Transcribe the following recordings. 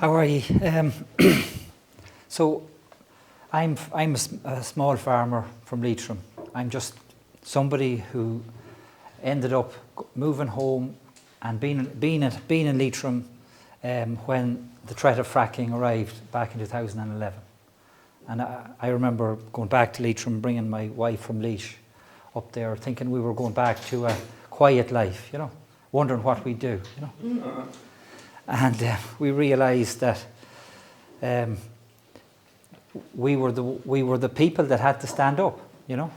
How are you? So I'm a small farmer from Leitrim. I'm just somebody who ended up moving home and being in Leitrim when the threat of fracking arrived back in 2011. And I remember going back to Leitrim, bringing my wife from Laois up there, thinking we were going back to a quiet life, you know, wondering what we'd do, you know. And we realised that we were the people that had to stand up, you know.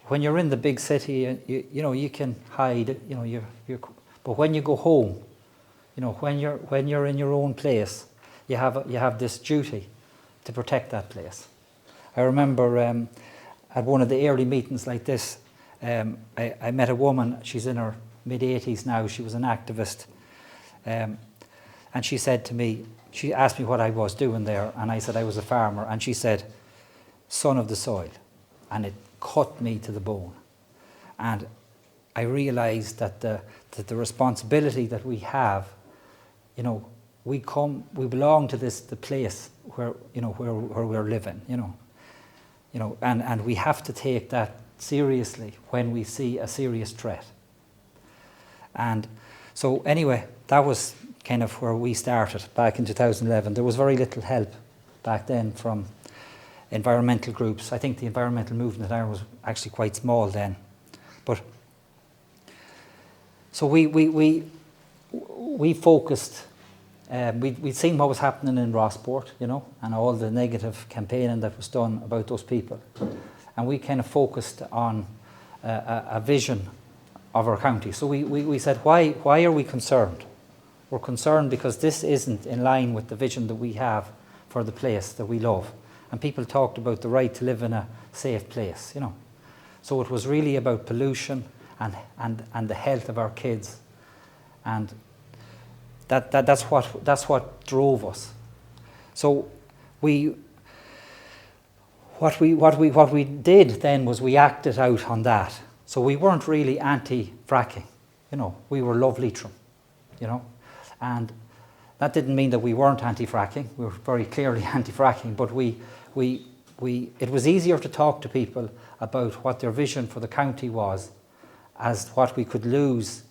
When you're in the big city, you know, you can hide, you know, but when you go home, you know, when you're in your own place, you have this duty to protect that place. I remember at one of the early meetings like this, I met a woman. She's in her mid-80s now. She was an activist, and she said to me, she asked me what I was doing there, and I said I was a farmer, and she said, "Son of the soil," and it cut me to the bone. And I realised that the responsibility that we have, you know, we belong to the place where, you know, where we're living, you know, and we have to take that seriously when we see a serious threat. And so anyway, that was kind of where we started back in 2011. There was very little help back then from environmental groups. I think the environmental movement in Ireland was actually quite small then. But so we focused. We'd seen what was happening in Rossport, you know, and all the negative campaigning that was done about those people, and we kind of focused on a vision of our county. So we said, why are we concerned? We're concerned because this isn't in line with the vision that we have for the place that we love. And people talked about the right to live in a safe place, you know. So it was really about pollution and the health of our kids, and that's what drove us. So what we did then was we acted out on that. So we weren't really anti-fracking, you know. We were love Leitrim, you know. And that didn't mean that we weren't anti-fracking. We were very clearly anti-fracking, but it was easier to talk to people about what their vision for the county was, as what we could lose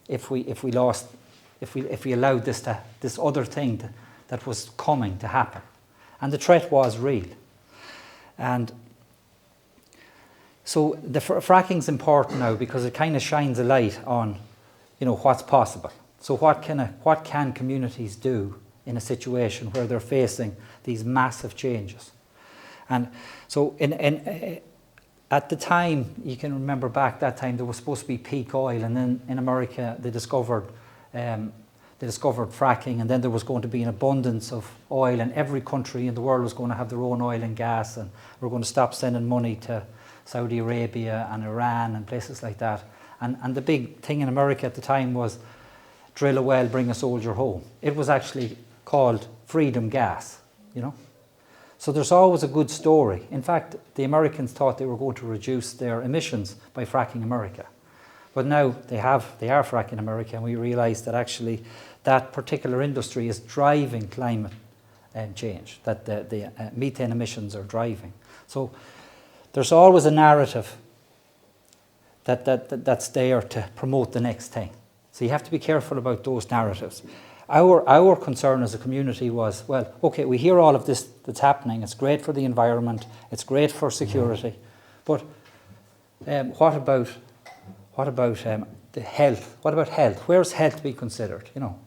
if we allowed this other thing that was coming to happen. And the threat was real. And so the fracking's important now because it kind of shines a light on, you know, what's possible. So what can communities do in a situation where they're facing these massive changes? And so at the time, you can remember back that time, there was supposed to be peak oil, and then in America they discovered fracking, and then there was going to be an abundance of oil, and every country in the world was going to have their own oil and gas, and we're going to stop sending money to Saudi Arabia and Iran and places like that. And the big thing in America at the time was drill a well, bring a soldier home. It was actually called freedom gas, you know. So there's always a good story. In fact, the Americans thought they were going to reduce their emissions by fracking America. But now they are fracking America, and we realise that actually that particular industry is driving climate change, that the methane emissions are driving. So there's always a narrative that's there to promote the next thing. So you have to be careful about those narratives. Our concern as a community was, well, okay, we hear all of this that's happening. It's great for the environment. It's great for security. But what about the health? What about health? Where's health to be considered? You know,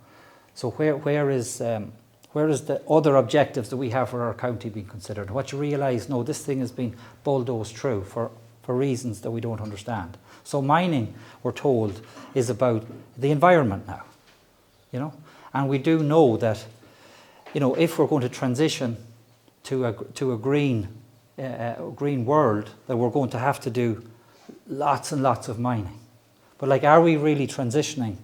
so where is the other objectives that we have for our county being considered? What you realise, no, this thing has been bulldozed through for reasons that we don't understand. So mining, we're told, is about the environment now, you know, and we do know that, you know, if we're going to transition to a green world, that we're going to have to do lots and lots of mining. But like, are we really transitioning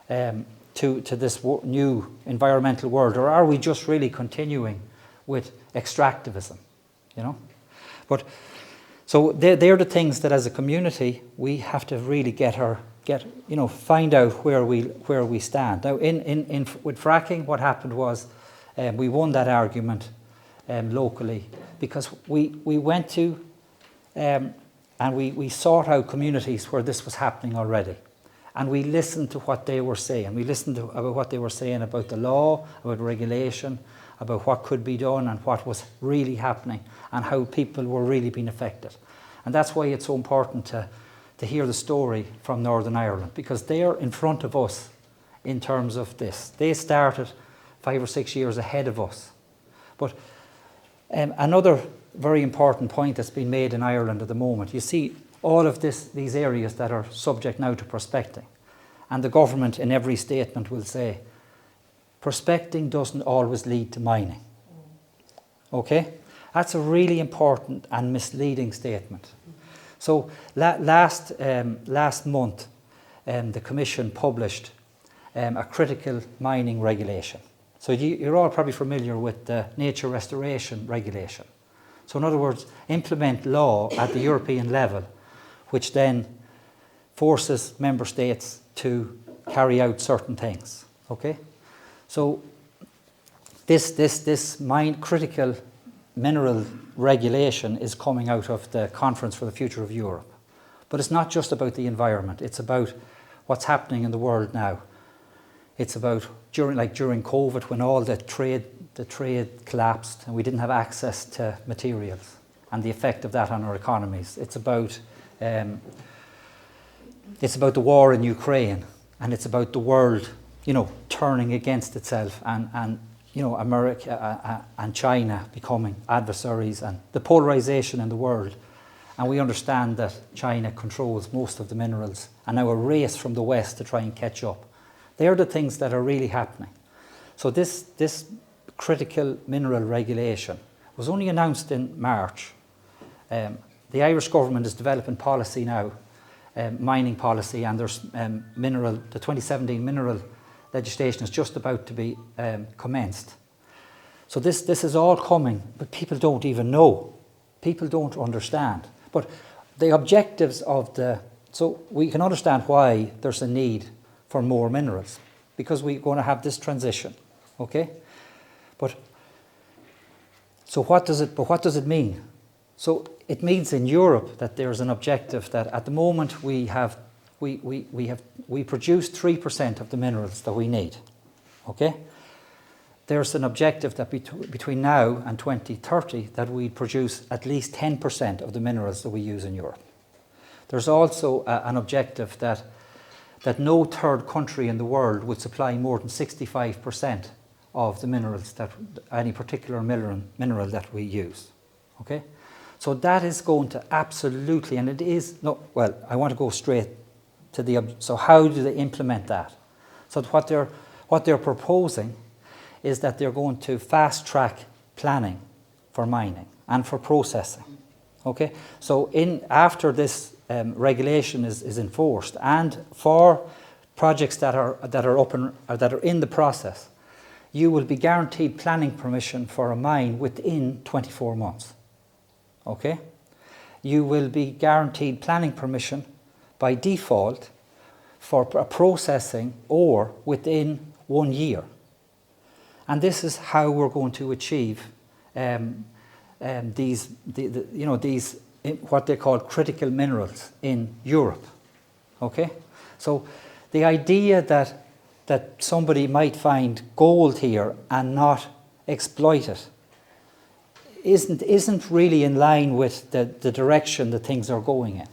to this new environmental world, or are we just really continuing with extractivism, you know? But so they're the things that as a community we have to really find out where we stand. Now with fracking, what happened was We won that argument locally because we went to and we sought out communities where this was happening already. And we listened to what they were saying. We listened to about what they were saying about the law, about regulation, about what could be done and what was really happening and how people were really being affected. And that's why it's so important to hear the story from Northern Ireland, because they are in front of us in terms of this. They started 5 or 6 years ahead of us. But another very important point that's been made in Ireland at the moment, you see all of these areas that are subject now to prospecting. And the government in every statement will say, prospecting doesn't always lead to mining. Okay? That's a really important and misleading statement. So last month, the Commission published a critical mining regulation. So you're all probably familiar with the nature restoration regulation. So in other words, implement law at the European level, which then forces member states to carry out certain things. Okay? So this critical mineral regulation is coming out of the Conference for the Future of Europe. But it's not just about the environment, it's about what's happening in the world now. It's about during COVID, when all the trade collapsed and we didn't have access to materials and the effect of that on our economies. It's about the war in Ukraine, and it's about the world, turning against itself, and America and China becoming adversaries, and the polarization in the world. And we understand that China controls most of the minerals, and now a race from the West to try and catch up. They're the things that are really happening. So this critical mineral regulation was only announced in March. The Irish government is developing policy now, mining policy, and there's the 2017 mineral legislation is just about to be commenced. So this is all coming, but people don't even know. People don't understand. But the objectives so we can understand why there's a need for more minerals, because we're going to have this transition, okay? But what does it mean? So it means in Europe that there's an objective that at the moment we produce 3% of the minerals that we need, okay? There's an objective that between now and 2030 that we produce at least 10% of the minerals that we use in Europe. There's also an objective that no third country in the world would supply more than 65% of the minerals any particular mineral that we use. Okay, so that is going to absolutely, and it is I want to go straight to so how do they implement that? So what they're proposing is that they're going to fast track planning for mining and for processing. Okay, so after this regulation is enforced, and for projects that are in the process, you will be guaranteed planning permission for a mine within 24 months. Okay, you will be guaranteed planning permission by default for a processing or within 1 year, and this is how we're going to achieve these what they call critical minerals in Europe. Okay, so the idea that somebody might find gold here and not exploit it isn't really in line with the direction that things are going in.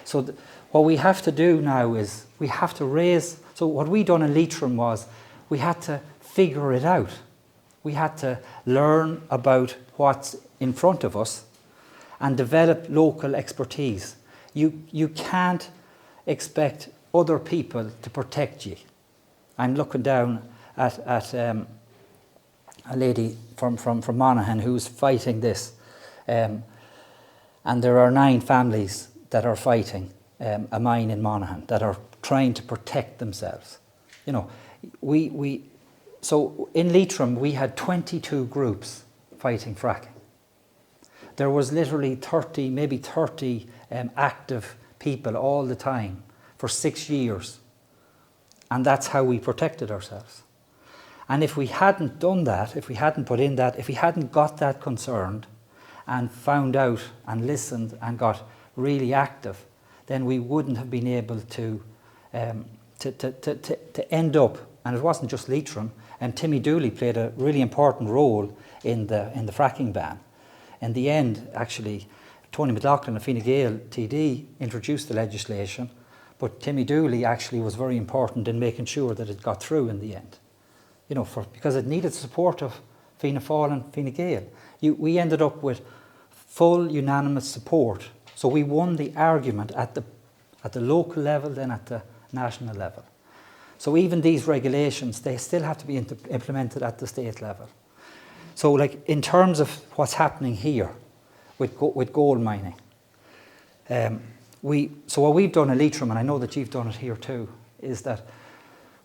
So what we have to do now is we have to raise. So what we done in Leitrim was we had to figure it out. We had to learn about what's in front of us and develop local expertise. You can't expect other people to protect you. I'm looking down at a lady from Monaghan who's fighting this, and there are 9 families that are fighting a mine in Monaghan that are trying to protect themselves. So in Leitrim we had 22 groups fighting fracking. There was literally 30 active people all the time for 6 years. And that's how we protected ourselves. And if we hadn't done that, if we hadn't put in that, if we hadn't got that concerned and found out and listened and got really active, then we wouldn't have been able to end up, and it wasn't just Leitrim, and Timmy Dooley played a really important role in the fracking ban. In the end, actually, Tony McLaughlin, a Fine Gael TD, introduced the legislation, but Timmy Dooley actually was very important in making sure that it got through in the end. You know, because it needed support of Fianna Fáil and Fine Gael. We ended up with full unanimous support. So we won the argument at the local level, then at the national level. So even these regulations, they still have to be implemented at the state level. So like in terms of what's happening here with gold mining, so what we've done in Leitrim, and I know that you've done it here too, is that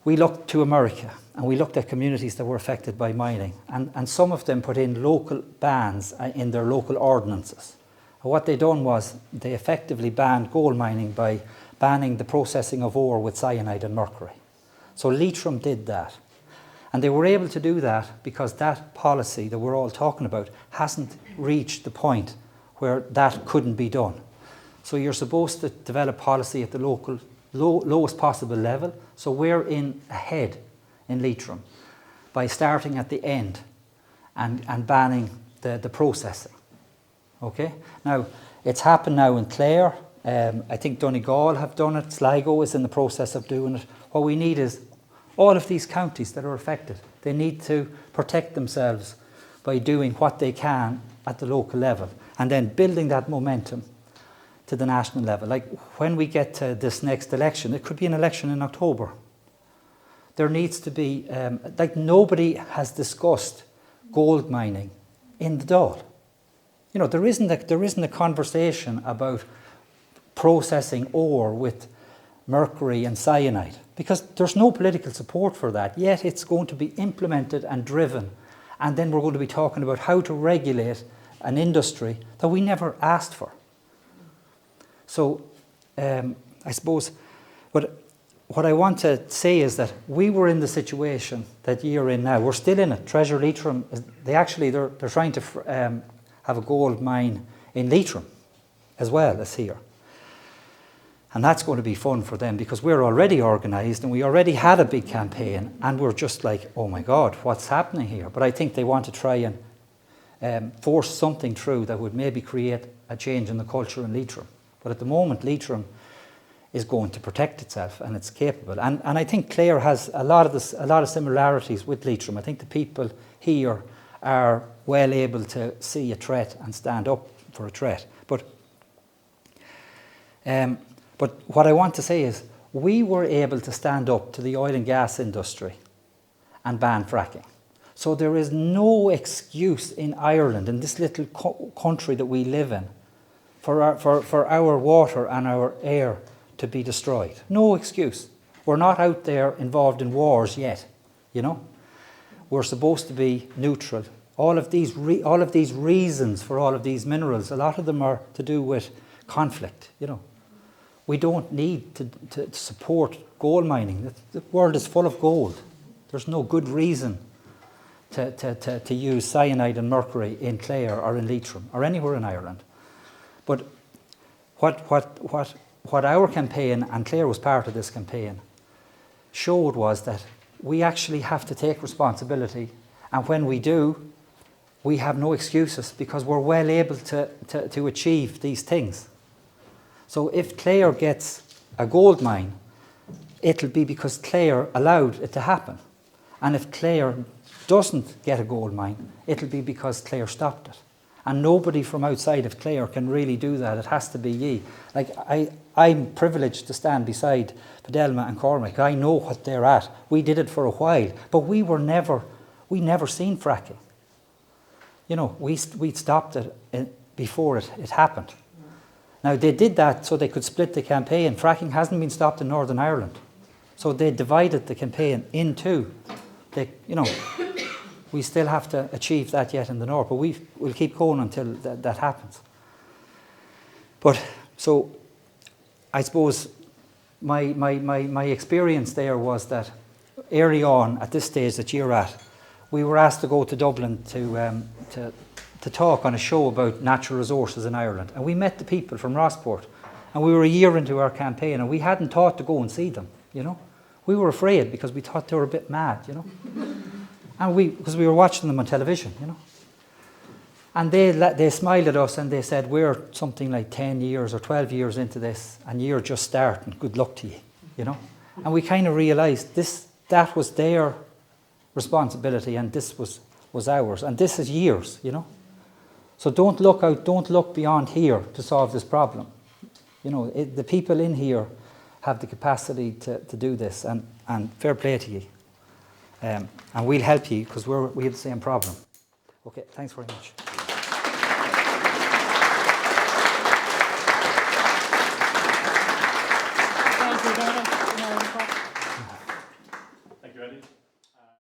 we looked to America and we looked at communities that were affected by mining, and some of them put in local bans in their local ordinances. And what they done was they effectively banned gold mining by banning the processing of ore with cyanide and mercury. So Leitrim did that. And they were able to do that because that policy that we're all talking about hasn't reached the point where that couldn't be done. So you're supposed to develop policy at the local, lowest possible level. So we're ahead in Leitrim by starting at the end and banning the processing. Okay? Now, it's happened now in Clare. I think Donegal have done it. Sligo is in the process of doing it. What we need is all of these counties that are affected, they need to protect themselves by doing what they can at the local level and then building that momentum to the national level. Like when we get to this next election, it could be an election in October. There needs to be, like nobody has discussed gold mining in the Dáil. You know, there isn't a conversation about processing ore with mercury and cyanide because there's no political support for that, yet it's going to be implemented and driven, and then we're going to be talking about how to regulate an industry that we never asked for. So I suppose what I want to say is that we were in the situation that you're in now. We're still in it. Treasure Leitrim, they're trying to have a gold mine in Leitrim as well as here. And that's going to be fun for them because we're already organised and we already had a big campaign and we're just like, oh my God, what's happening here? But I think they want to try and force something through that would maybe create a change in the culture in Leitrim. But at the moment, Leitrim is going to protect itself and it's capable. And I think Clare has a lot of similarities with Leitrim. I think the people here are well able to see a threat and stand up for a threat. But what I want to say is we were able to stand up to the oil and gas industry and ban fracking. So there is no excuse in Ireland, in this little country that we live in, for our water and our air to be destroyed. No excuse. We're not out there involved in wars yet, you know. We're supposed to be neutral. All of these reasons for all of these minerals, a lot of them are to do with conflict, you know. We don't need to support gold mining. The world is full of gold. There's no good reason to use cyanide and mercury in Clare or in Leitrim or anywhere in Ireland. But what our campaign, and Clare was part of this campaign, showed was that we actually have to take responsibility, and when we do, we have no excuses because we're well able to achieve these things. So if Clare gets a gold mine, it'll be because Clare allowed it to happen. And if Clare doesn't get a gold mine, it'll be because Clare stopped it. And nobody from outside of Clare can really do that. It has to be ye. Like I'm privileged to stand beside Fidelma and Cormac. I know what they're at. We did it for a while, but we never seen fracking. You know, we stopped it before it happened. Now, they did that so they could split the campaign. Fracking hasn't been stopped in Northern Ireland. So they divided the campaign in two. We still have to achieve that yet in the north, but we'll keep going until that happens. But, so, I suppose my experience there was that early on, at this stage that you're at, we were asked to go to Dublin to talk on a show about natural resources in Ireland. And we met the people from Rossport. And we were a year into our campaign, and we hadn't thought to go and see them, you know. We were afraid because we thought they were a bit mad, you know. And because we were watching them on television, you know. And they smiled at us and they said, we're something like 10 years or 12 years into this, and you're just starting. Good luck to you, you know. And we kind of realised that was their responsibility, and this was ours. And this is years, you know. So don't look beyond here to solve this problem. You know, the people in here have the capacity to do this, and fair play to you. And we'll help you because we have the same problem. Okay, thanks very much.